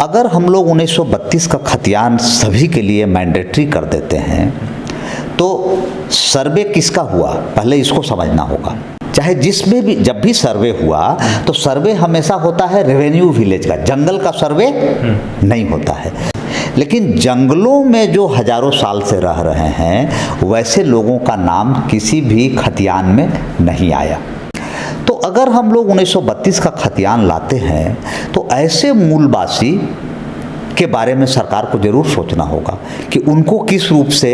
अगर हम लोग 1932 का खतियान सभी के लिए मैंडेटरी कर देते हैं तो सर्वे किसका हुआ, पहले इसको समझना होगा। चाहे जिसमें भी जब भी सर्वे हुआ तो सर्वे हमेशा होता है रेवेन्यू विलेज का, जंगल का सर्वे नहीं होता है। लेकिन जंगलों में जो हजारों साल से रह रहे हैं वैसे लोगों का नाम किसी भी खतियान में नहीं आया। तो अगर हम लोग 1932 का खतियान लाते हैं तो ऐसे मूलवासी के बारे में सरकार को जरूर सोचना होगा कि उनको किस रूप से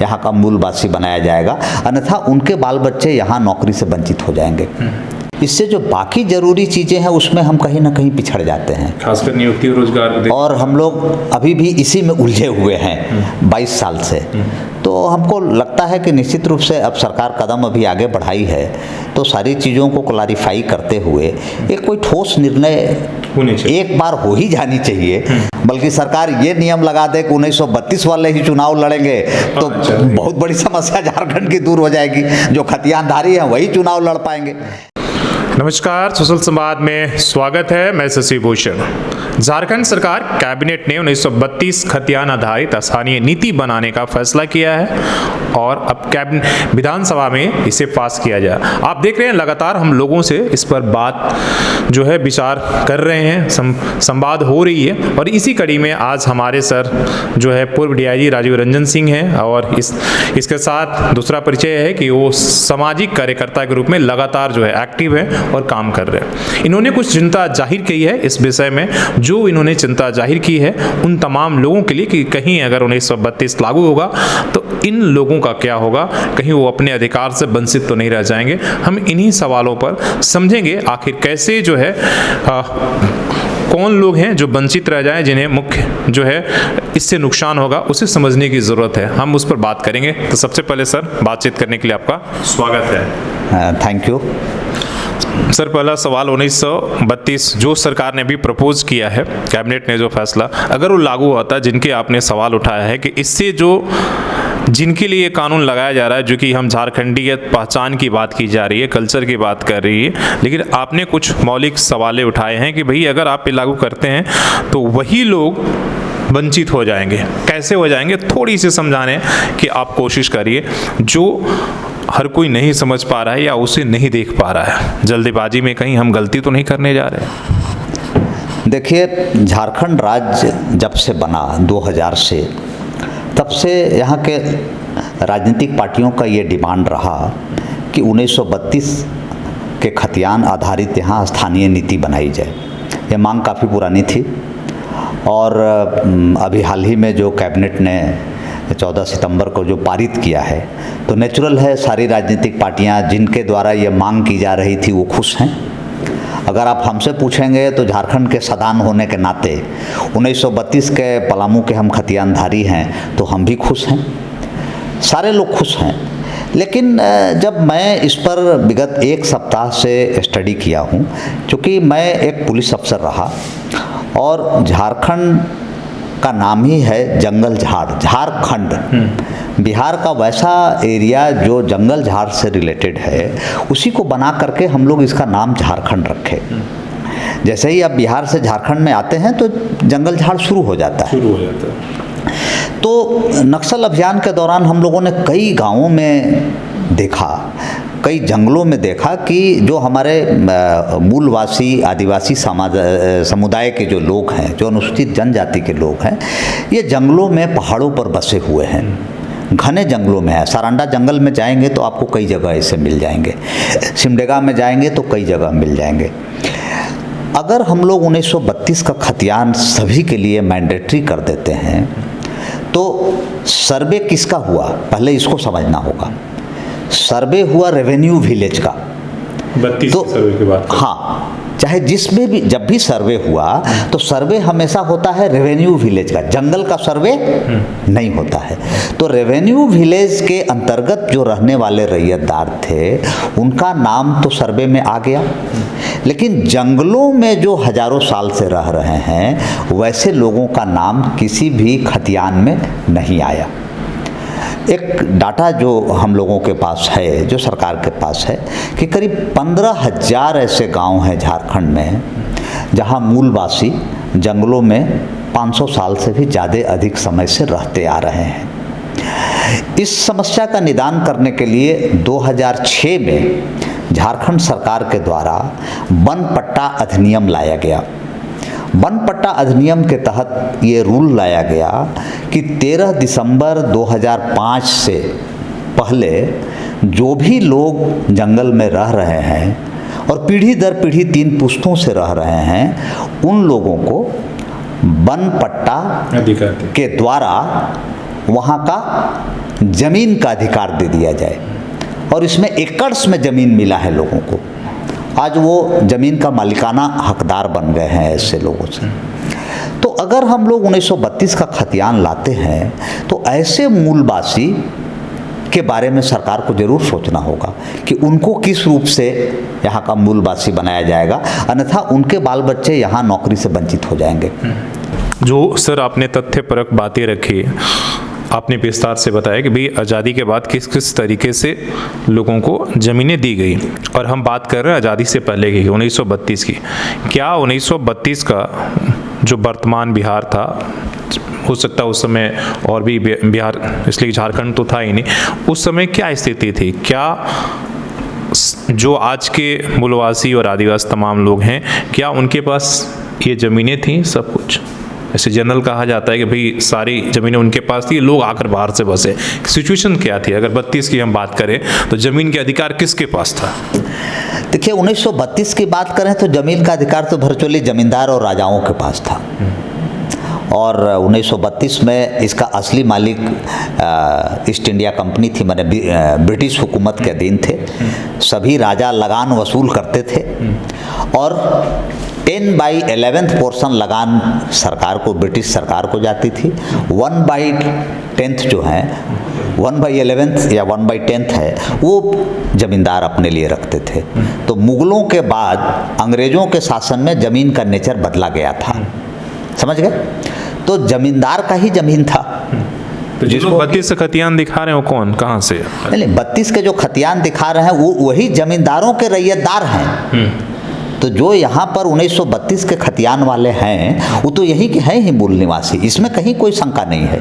यहाँ का मूलवासी बनाया जाएगा, अन्यथा उनके बाल बच्चे यहाँ नौकरी से वंचित हो जाएंगे। इससे जो बाकी जरूरी चीज़ें हैं उसमें हम कहीं ना कहीं पिछड़ जाते हैं, खासकर नियुक्ति और रोजगार, और हम लोग अभी भी इसी में उलझे हुए हैं 22 साल से। तो हमको लगता है कि निश्चित रूप से अब सरकार कदम अभी आगे बढ़ाई है तो सारी चीज़ों को क्लैरिफाई करते हुए एक कोई ठोस निर्णय एक बार हो ही जानी चाहिए। बल्कि सरकार ये नियम लगा दे कि 1932 वाले ही चुनाव लड़ेंगे तो बहुत बड़ी समस्या झारखंड की दूर हो जाएगी। जो खतियानधारी हैं वही चुनाव लड़ पाएंगे। नमस्कार, सोशल संवाद में स्वागत है। मैं शशि भूषण। झारखंड सरकार कैबिनेट ने 1932 खतियान आधारित स्थानीय नीति बनाने का फैसला किया है और अब कैबिनेट विधानसभा में इसे पास किया जाए। आप देख रहे हैं लगातार हम लोगों से इस पर बात जो है विचार कर रहे हैं, संवाद हो रही है। और इसी कड़ी में आज हमारे सर जो है पूर्व डीआईजी राजीव रंजन सिंह हैं और इसके साथ दूसरा परिचय है कि वो सामाजिक कार्यकर्ता के रूप में लगातार जो है एक्टिव है और काम कर रहे हैं। इन्होंने कुछ चिंता जाहिर की है इस विषय में, जो इन्होंने चिंता जाहिर की है उन तमाम लोगों के लिए कि कहीं अगर 1932 लागू होगा तो इन लोगों का क्या होगा, कहीं वो अपने अधिकार से वंचित तो नहीं रह जाएंगे। हम इन्हीं सवालों पर समझेंगे आखिर कैसे जो है कौन लोग हैं जो वंचित रह जाएं, जिन्हें मुख्य जो है इससे नुकसान होगा, उसे समझने की ज़रूरत है। हम उस पर बात करेंगे। तो सबसे पहले सर, बातचीत करने के लिए आपका स्वागत है। Thank you sir. पहला सवाल, 1932 जो सरकार ने भी प्रपोज किया है, कैबिनेट ने जो फैसला, अगर वो लागू होता, जिनके आपने सवाल उठाया है कि इससे जो जिनके लिए कानून लगाया जा रहा है, जो कि हम झारखंडियत पहचान की बात की जा रही है, कल्चर की बात कर रही है, लेकिन आपने कुछ मौलिक सवाल उठाए हैं कि भाई अगर आप ये लागू करते हैं तो वही लोग वंचित हो जाएंगे। कैसे हो जाएंगे, थोड़ी सी समझाने की आप कोशिश करिए, जो हर कोई नहीं समझ पा रहा है या उसे नहीं देख पा रहा है। जल्दीबाजी में कहीं हम गलती तो नहीं करने जा रहे? देखिए, झारखंड राज्य जब से बना 2000 से, तब से यहाँ के राजनीतिक पार्टियों का ये डिमांड रहा कि 1932 के खतियान आधारित यहाँ स्थानीय नीति बनाई जाए। ये मांग काफ़ी पुरानी थी और अभी हाल ही में जो कैबिनेट ने 14 सितंबर को जो पारित किया है, तो नेचुरल है सारी राजनीतिक पार्टियां जिनके द्वारा ये मांग की जा रही थी वो खुश हैं। अगर आप हमसे पूछेंगे तो झारखंड के सदान होने के नाते 1932 के पलामू के हम खतियानधारी हैं तो हम भी खुश हैं, सारे लोग खुश हैं। लेकिन जब मैं इस पर विगत एक सप्ताह से स्टडी किया हूँ, क्योंकि मैं एक पुलिस अफसर रहा और झारखंड का नाम ही है जंगल झाड़, झारखंड बिहार का वैसा एरिया जो जंगल झाड़ से रिलेटेड है, उसी को बना करके हम लोग इसका नाम झारखंड रखे। जैसे ही आप बिहार से झारखंड में आते हैं तो जंगल झाड़ शुरू हो जाता है। तो नक्सल अभियान के दौरान हम लोगों ने कई गांवों में देखा, कई जंगलों में देखा कि जो हमारे मूलवासी आदिवासी समुदाय के जो लोग हैं, जो अनुसूचित जनजाति के लोग हैं, ये जंगलों में पहाड़ों पर बसे हुए हैं, घने जंगलों में है। सारंडा जंगल में जाएंगे तो आपको कई जगह ऐसे मिल जाएंगे, सिमडेगा में जाएंगे तो कई जगह मिल जाएंगे। अगर हम लोग 1932 का खतियान सभी के लिए मैंडेटरी कर देते हैं तो सर्वे किसका हुआ, पहले इसको समझना होगा। सर्वे हुआ रेवेन्यू विलेज का। 32 तो सर्वे की बात, हाँ, चाहे जिसमें भी जब भी सर्वे हुआ तो सर्वे हमेशा होता है रेवेन्यू विलेज का, जंगल का सर्वे नहीं होता है। तो रेवेन्यू विलेज के अंतर्गत जो रहने वाले रैयतदार थे उनका नाम तो सर्वे में आ गया, लेकिन जंगलों में जो हजारों साल से रह रहे हैं वैसे लोगों का नाम किसी भी खतियान में नहीं आया। एक डाटा जो हम लोगों के पास है, जो सरकार के पास है, कि करीब 15,000 ऐसे गांव हैं झारखंड में जहां मूलवासी जंगलों में 500 साल से भी ज़्यादा अधिक समय से रहते आ रहे हैं। इस समस्या का निदान करने के लिए 2006 में झारखंड सरकार के द्वारा वन पट्टा अधिनियम लाया गया। वन पट्टा अधिनियम के तहत ये रूल लाया गया कि 13 दिसंबर 2005 से पहले जो भी लोग जंगल में रह रहे हैं और पीढ़ी दर पीढ़ी 3 पुश्तों से रह रहे हैं, उन लोगों को वन पट्टा अधिकार के द्वारा वहाँ का ज़मीन का अधिकार दे दिया जाए। और इसमें एकड़्स में ज़मीन मिला है लोगों को। आज वो ज़मीन का मालिकाना हकदार बन गए हैं ऐसे लोगों से। तो अगर हम लोग 1932 का खतियान लाते हैं तो ऐसे मूलवासी के बारे में सरकार को जरूर सोचना होगा कि उनको किस रूप से यहाँ का मूलवासी बनाया जाएगा, अन्यथा उनके बाल बच्चे यहाँ नौकरी से वंचित हो जाएंगे। जो सर आपने तथ्यपरक बातें रखी, आपने विस्तार से बताया कि भाई आज़ादी के बाद किस किस तरीके से लोगों को ज़मीनें दी गई, और हम बात कर रहे हैं आज़ादी से पहले की 1932 की। क्या 1932 का जो वर्तमान बिहार था, हो सकता है उस समय और भी बिहार, इसलिए झारखंड तो था ही नहीं, उस समय क्या स्थिति थी? क्या जो आज के मूलवासी और आदिवासी तमाम लोग हैं, क्या उनके पास ये ज़मीनें थीं सब कुछ? ऐसे जनरल कहा जाता है कि भाई सारी ज़मीनें उनके पास थी, लोग आकर बाहर से बसे। सिचुएशन क्या थी? अगर 32 की हम बात करें तो ज़मीन के अधिकार किसके पास था? देखिए, 1932 की बात करें तो ज़मीन का अधिकार तो वर्चुअली ज़मींदार और राजाओं के पास था। और 1932 में इसका असली मालिक ईस्ट इंडिया कंपनी थी, माने ब्रिटिश हुकूमत के अधीन थे। सभी राजा लगान वसूल करते थे और 10/11 पोर्शन लगान सरकार को, ब्रिटिश सरकार को जाती थी। 1/10 जो है, 1/11 या 1/10 है, वो जमींदार अपने लिए रखते थे। तो मुगलों के बाद अंग्रेजों के शासन में ज़मीन का नेचर बदला गया था, समझ गए? तो जमींदार का ही ज़मीन था। तो जिसको 32 खतियान दिखा रहे हो कौन, कहाँ से? नहीं, 32 के जो खतियान दिखा रहे हैं वो वही जमींदारों के रैयतदार हैं। तो जो यहाँ पर 1932 के खतियान वाले हैं वो तो यही के हैं ही मूल निवासी, इसमें कहीं कोई शंका नहीं है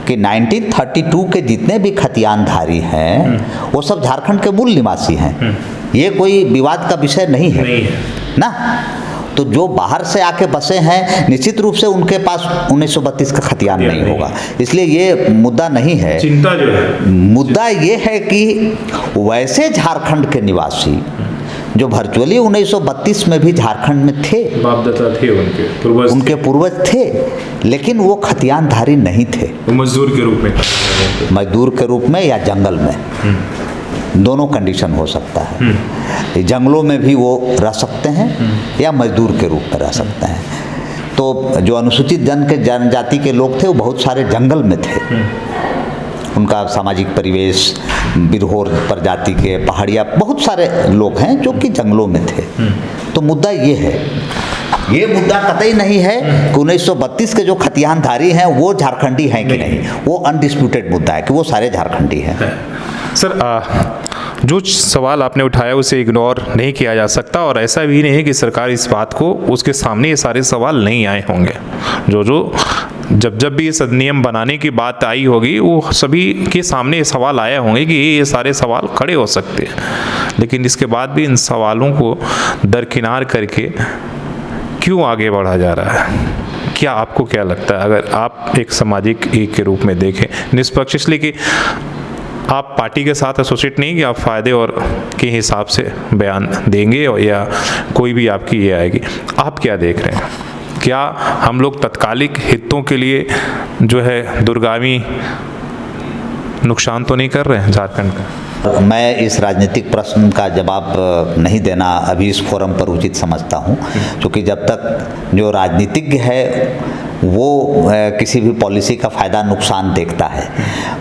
कि 1932 के जितने भी खतियानधारी हैं वो सब झारखंड के मूल निवासी हैं। ये कोई विवाद का विषय नहीं है ना। तो जो बाहर से आके बसे हैं, निश्चित रूप से उनके पास 1932 का खतियान नहीं होगा, इसलिए ये मुद्दा नहीं है। चिंता जो है, मुद्दा ये है कि वैसे झारखंड के निवासी जो वर्चुअली 1932 में भी झारखंड में थे, बापदादा थे, उनके पूर्वज थे, लेकिन वो खतियानधारी नहीं थे। मजदूर के रूप में, मजदूर के रूप में या जंगल में, दोनों कंडीशन हो सकता है। जंगलों में भी वो रह सकते हैं या मजदूर के रूप में रह सकते हैं। तो जो अनुसूचित जनजाति के लोग थे वो बहुत सारे जंगल में थे। उनका सामाजिक परिवेश, बिरहोर प्रजाति के, पहाड़िया, बहुत सारे लोग हैं जो कि जंगलों में थे। तो मुद्दा ये है, ये मुद्दा कतई नहीं है कि 1932 के जो खतियानधारी हैं वो झारखंडी हैं कि नहीं, वो अनडिस्प्यूटेड मुद्दा है कि वो सारे झारखंडी हैं। सर, जो सवाल आपने उठाया उसे इग्नोर नहीं किया जा सकता, और ऐसा भी नहीं है कि सरकार इस बात को, उसके सामने ये सारे सवाल नहीं आए होंगे। जब भी इस अधिनियम बनाने की बात आई होगी, वो सभी के सामने ये सवाल आए होंगे कि ये सारे सवाल खड़े हो सकते हैं, लेकिन इसके बाद भी इन सवालों को दरकिनार करके क्यों आगे बढ़ा जा रहा है? क्या आपको क्या लगता है, अगर आप एक सामाजिक एक के रूप में देखें निष्पक्ष, इसलिए कि आप पार्टी के साथ एसोसिएट नहीं कि आप फ़ायदे और के हिसाब से बयान देंगे या कोई भी आपकी ये आएगी, आप क्या देख रहे हैं? क्या हम लोग तत्कालिक हितों के लिए जो है दूरगामी नुकसान तो नहीं कर रहे हैं झारखंड का? मैं इस राजनीतिक प्रश्न का जवाब नहीं देना अभी इस फोरम पर उचित समझता हूं, क्योंकि जब तक जो राजनीतिज्ञ है वो किसी भी पॉलिसी का फ़ायदा नुकसान देखता है,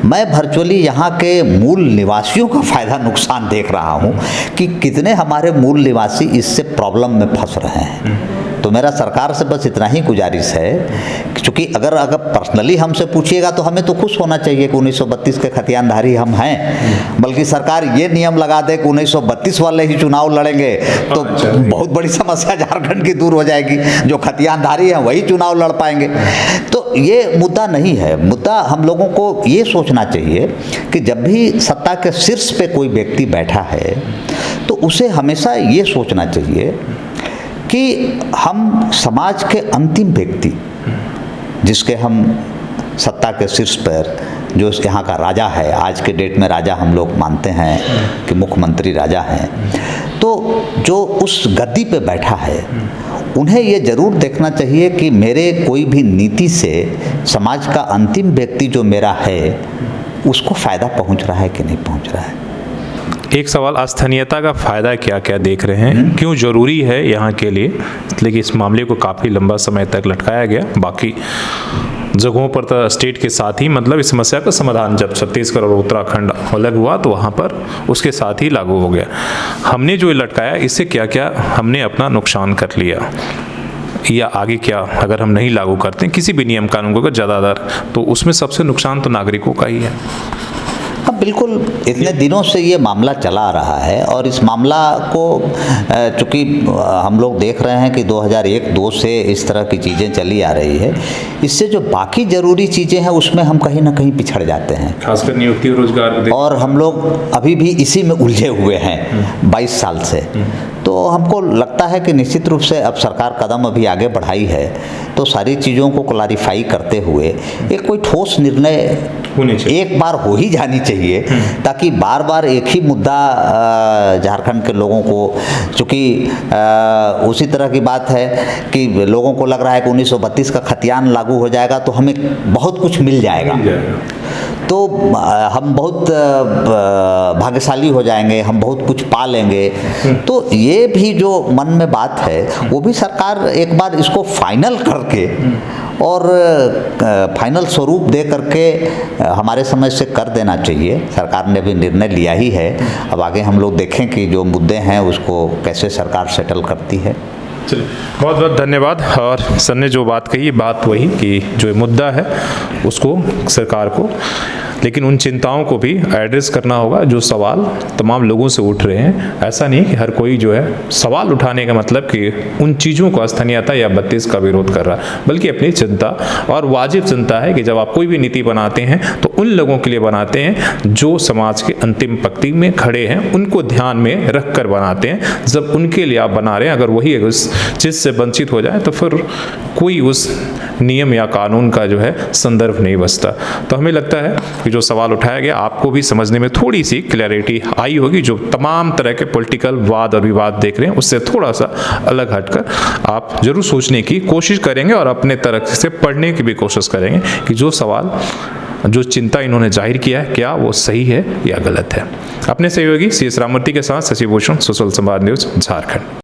मैं वर्चुअली यहाँ के मूल निवासियों का फ़ायदा नुकसान देख रहा हूँ कि कितने हमारे मूल निवासी इससे प्रॉब्लम में फंस रहे हैं। तो मेरा सरकार से बस इतना ही गुजारिश है कि क्योंकि अगर पर्सनली हमसे पूछिएगा तो हमें तो खुश होना चाहिए कि 1932 के खतियानधारी हम हैं, बल्कि सरकार ये नियम लगा दे कि 1932 वाले ही चुनाव लड़ेंगे तो बहुत बड़ी समस्या झारखंड की दूर हो जाएगी, जो खतियानधारी हैं वही चुनाव लड़ पाएंगे। तो ये मुद्दा नहीं है। मुद्दा हम लोगों को ये सोचना चाहिए कि जब भी सत्ता के शीर्ष पे कोई व्यक्ति बैठा है तो उसे हमेशा ये सोचना चाहिए कि हम समाज के अंतिम व्यक्ति, जिसके हम सत्ता के शीर्ष पर, जो यहाँ का राजा है, आज के डेट में राजा हम लोग मानते हैं कि मुख्यमंत्री राजा हैं, तो जो उस गद्दी पे बैठा है उन्हें ये ज़रूर देखना चाहिए कि मेरे कोई भी नीति से समाज का अंतिम व्यक्ति जो मेरा है उसको फ़ायदा पहुँच रहा है कि नहीं पहुँच रहा है। एक सवाल, स्थानीयता का फ़ायदा क्या क्या देख रहे हैं, क्यों ज़रूरी है यहाँ के लिए? लेकिन इस मामले को काफ़ी लंबा समय तक लटकाया गया, बाकी जगहों पर तो स्टेट के साथ ही मतलब इस समस्या का समाधान जब छत्तीसगढ़ और उत्तराखंड अलग हुआ तो वहाँ पर उसके साथ ही लागू हो गया। हमने जो लटकाया इससे क्या क्या हमने अपना नुकसान कर लिया, या आगे क्या अगर हम नहीं लागू करते किसी भी नियम कानून को ज़्यादातर, तो उसमें सबसे नुकसान तो नागरिकों का ही है। हाँ बिल्कुल, इतने दिनों से ये मामला चला आ रहा है और इस मामला को चूँकि हम लोग देख रहे हैं कि 2001-2 से इस तरह की चीज़ें चली आ रही है, इससे जो बाकी ज़रूरी चीज़ें हैं उसमें हम कहीं ना कहीं पिछड़ जाते हैं, खासकर नियुक्ति और रोजगार, और हम लोग अभी भी इसी में उलझे हुए हैं 22 साल से। तो हमको लगता है कि निश्चित रूप से अब सरकार कदम अभी आगे बढ़ाई है तो सारी चीज़ों को क्लैरिफाई करते हुए एक कोई ठोस निर्णय एक बार हो ही जानी चाहिए, ताकि बार बार एक ही मुद्दा झारखंड के लोगों को, चूँकि उसी तरह की बात है कि लोगों को लग रहा है कि 1932 का खतियान लागू हो जाएगा तो हमें बहुत कुछ मिल जाएगा, तो हम बहुत भाग्यशाली हो जाएंगे, हम बहुत कुछ पा लेंगे। तो ये भी जो मन में बात है वो भी सरकार एक बार इसको फाइनल करके और फाइनल स्वरूप दे करके हमारे समझ से कर देना चाहिए। सरकार ने भी निर्णय लिया ही है, अब आगे हम लोग देखें कि जो मुद्दे हैं उसको कैसे सरकार सेटल करती है। चलिए, बहुत बहुत धन्यवाद। और सर ने जो बात कही, बात वही कि जो मुद्दा है उसको सरकार को, लेकिन उन चिंताओं को भी एड्रेस करना होगा जो सवाल तमाम लोगों से उठ रहे हैं। ऐसा नहीं कि हर कोई जो है सवाल उठाने का मतलब कि उन चीज़ों को स्थानीयता या 32 का विरोध कर रहा है, बल्कि अपनी चिंता, और वाजिब चिंता है कि जब आप कोई भी नीति बनाते हैं तो उन लोगों के लिए बनाते हैं जो समाज के अंतिम पंक्ति में खड़े हैं, उनको ध्यान में रख कर बनाते हैं। जब उनके लिए आप बना रहे हैं, अगर वही उस चीज़ से वंचित हो जाए तो फिर कोई उस नियम या कानून का जो है संदर्भ नहीं बचता। तो हमें लगता है कि जो सवाल उठाया गया आपको भी समझने में थोड़ी सी क्लैरिटी आई होगी। जो तमाम तरह के पॉलिटिकल वाद और विवाद देख रहे हैं उससे थोड़ा सा अलग हटकर आप जरूर सोचने की कोशिश करेंगे और अपने तरफ से पढ़ने की भी कोशिश करेंगे कि जो सवाल, जो चिंता इन्होंने जाहिर किया है क्या वो सही है या गलत है। अपने सहयोगी CS राममूर्ति के साथ शशि भूषण, सोशल संवाद न्यूज़, झारखंड।